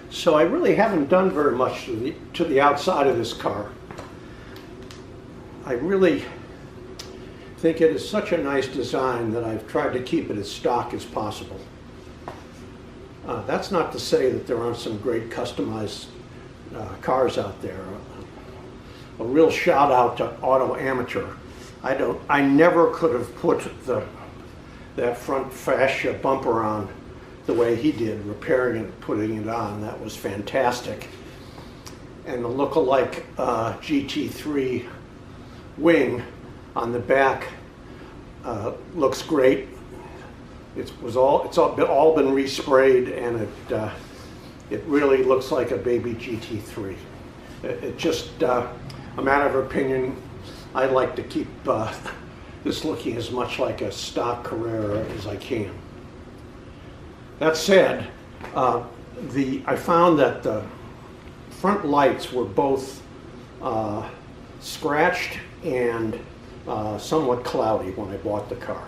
So I really haven't done very much to the outside of this car. I really think it is such a nice design that I've tried to keep it as stock as possible. That's not to say that there aren't some great customized cars out there. A real shout out to Auto Amateur. I never could have put that front fascia bumper on the way he did, repairing it, putting it on. That was fantastic. And the look-alike GT3 wing on the back looks great. It's all been resprayed, and it really looks like a baby GT3. It just a matter of opinion. I'd like to keep this looking as much like a stock Carrera as I can. That said, I found that the front lights were both scratched and somewhat cloudy when I bought the car.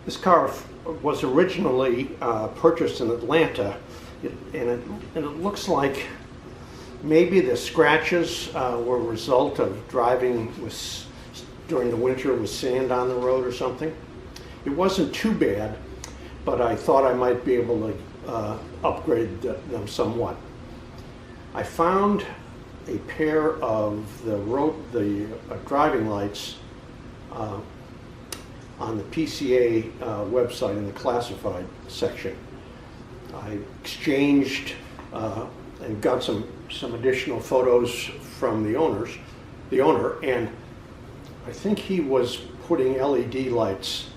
This car was originally purchased in Atlanta, and it looks like maybe the scratches were a result of driving during the winter with sand on the road or something. It wasn't too bad, but I thought I might be able to upgrade them somewhat. I found a pair of the driving lights on the PCA website in the classified section. I exchanged and got some additional photos from the owner, and I think he was putting LED lights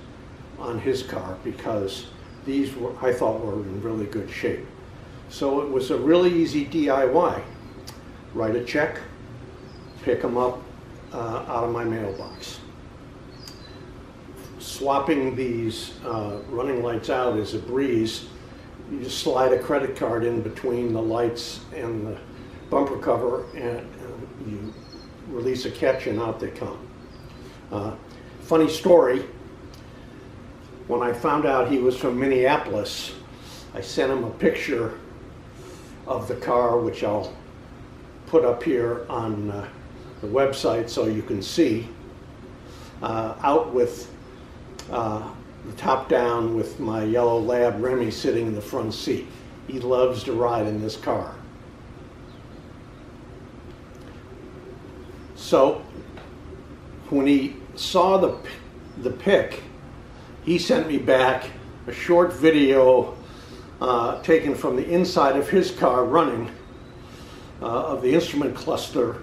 on his car because these I thought were in really good shape. So it was a really easy DIY. Write a check, pick them up out of my mailbox. Swapping these running lights out is a breeze. You just slide a credit card in between the lights and the bumper cover, and you release a catch and out they come. Funny story, when I found out he was from Minneapolis, I sent him a picture of the car, which I'll put up here on the website so you can see, out with the top down with my yellow lab Remy sitting in the front seat. He loves to ride in this car. So when he saw the pic, he sent me back a short video taken from the inside of his car running of the instrument cluster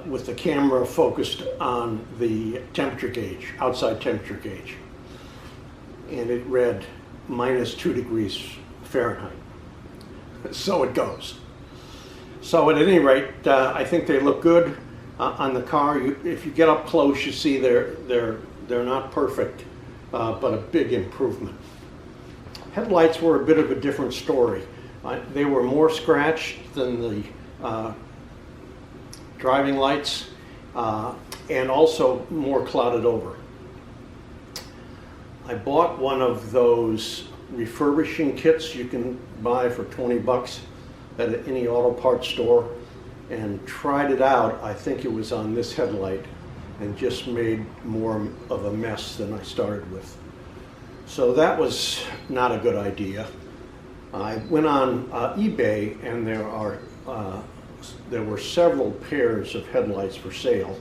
with the camera focused on the temperature gauge, outside temperature gauge. And it read -2 degrees Fahrenheit. So it goes. So at any rate, I think they look good on the car. If you get up close, you see they're not perfect, but a big improvement. Headlights were a bit of a different story. They were more scratched than the driving lights, and also more clouded over. I bought one of those refurbishing kits you can buy for 20 bucks at any auto parts store, and tried it out. I think it was on this headlight, and just made more of a mess than I started with. So that was not a good idea. I went on eBay, and there were several pairs of headlights for sale.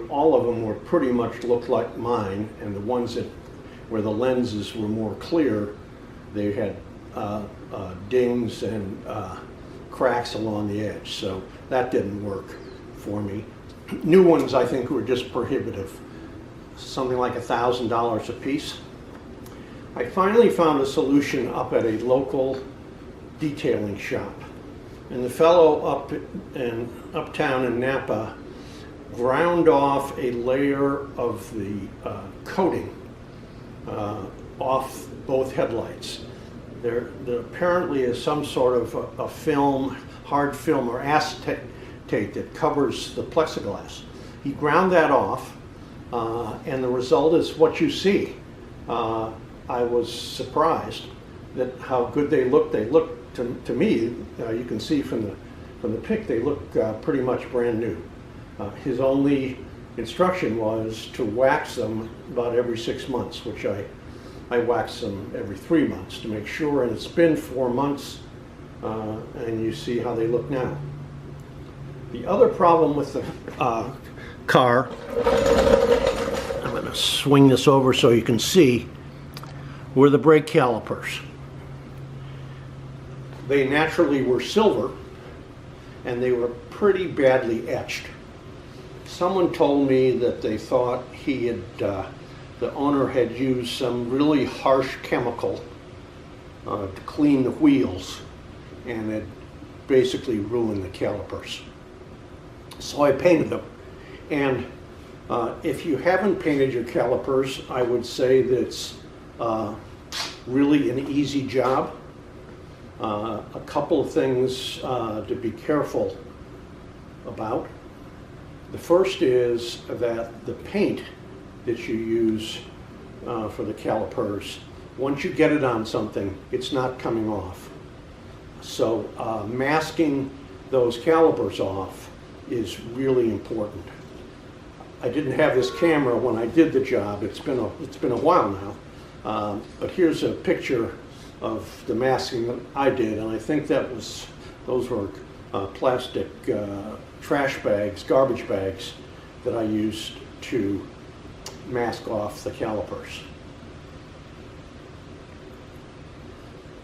All of them were pretty much looked like mine, and the ones where the lenses were more clear, they had dings and cracks along the edge, so that didn't work for me. New ones I think were just prohibitive, something like $1,000 a piece. I finally found a solution up at a local detailing shop, and the fellow uptown in Napa ground off a layer of the coating off both headlights. There apparently is some sort of a film, hard film or acetate that covers the plexiglass. He ground that off, and the result is what you see. I was surprised. that how good they look. They look to me. You can see from the pic, they look pretty much brand new. His only instruction was to wax them about every 6 months, which I wax them every 3 months to make sure. And it's been 4 months, and you see how they look now. The other problem with the car, I'm going to swing this over so you can see, were the brake calipers. They naturally were silver, and they were pretty badly etched. Someone told me that they thought the owner had used some really harsh chemical to clean the wheels, and it basically ruined the calipers. So I painted them. And if you haven't painted your calipers, I would say that it's really an easy job. A couple of things to be careful about. The first is that the paint that you use for the calipers, once you get it on something, it's not coming off. So masking those calipers off is really important. I didn't have this camera when I did the job. It's been a while now, but here's a picture of the masking that I did, and I think those were plastic trash bags, garbage bags that I used to mask off the calipers.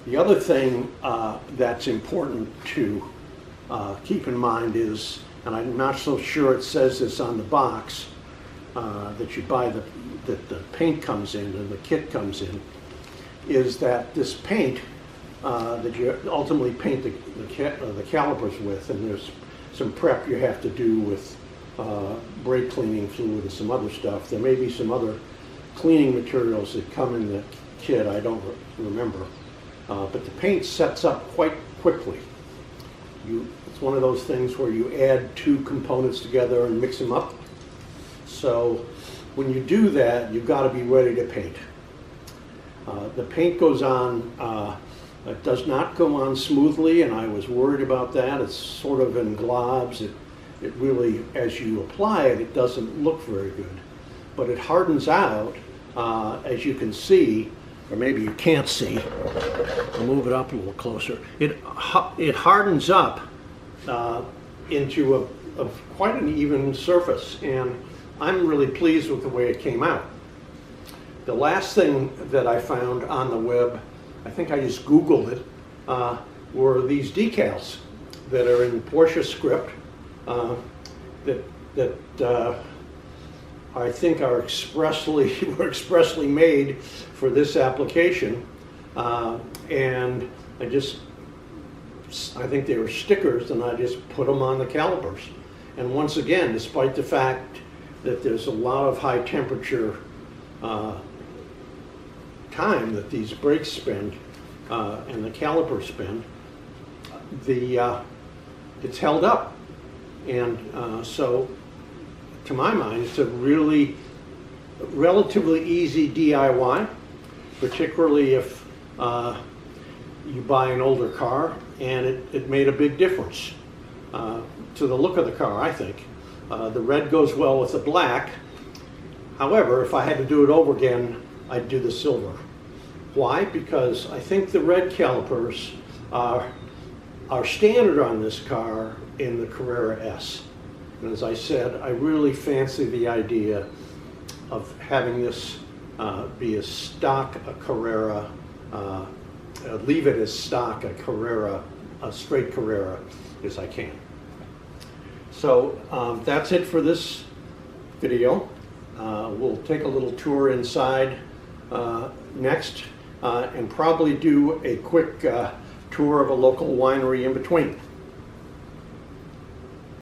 The other thing that's important to keep in mind is, and I'm not so sure it says this on the box, that you buy that the paint comes in and the kit comes in, is that this paint that you ultimately paint the calipers with, and there's some prep you have to do with brake cleaning fluid and some other stuff. There may be some other cleaning materials that come in the kit, I don't remember. But the paint sets up quite quickly. It's one of those things where you add two components together and mix them up. So when you do that, you've got to be ready to paint. The paint goes on, it does not go on smoothly, and I was worried about that. It's sort of in globs. It really, as you apply it, it doesn't look very good. But it hardens out, as you can see, or maybe you can't see. I'll move it up a little closer. It hardens up into a quite an even surface, and I'm really pleased with the way it came out. The last thing that I found on the web, I think I just Googled it, were these decals that are in Porsche script that I think are were expressly made for this application, and I think they were stickers, and I just put them on the calipers. And once again, despite the fact that there's a lot of high temperature time that these brakes spend and the calipers spend, it's held up. And so, to my mind, it's a relatively easy DIY, particularly if you buy an older car, and it made a big difference to the look of the car, I think. The red goes well with the black. However, if I had to do it over again, I'd do the silver. Why? Because I think the red calipers are standard on this car in the Carrera S. And as I said, I really fancy the idea of having this be a stock Carrera, leave it as stock a straight Carrera as I can. So that's it for this video. We'll take a little tour inside next and probably do a quick tour of a local winery in between.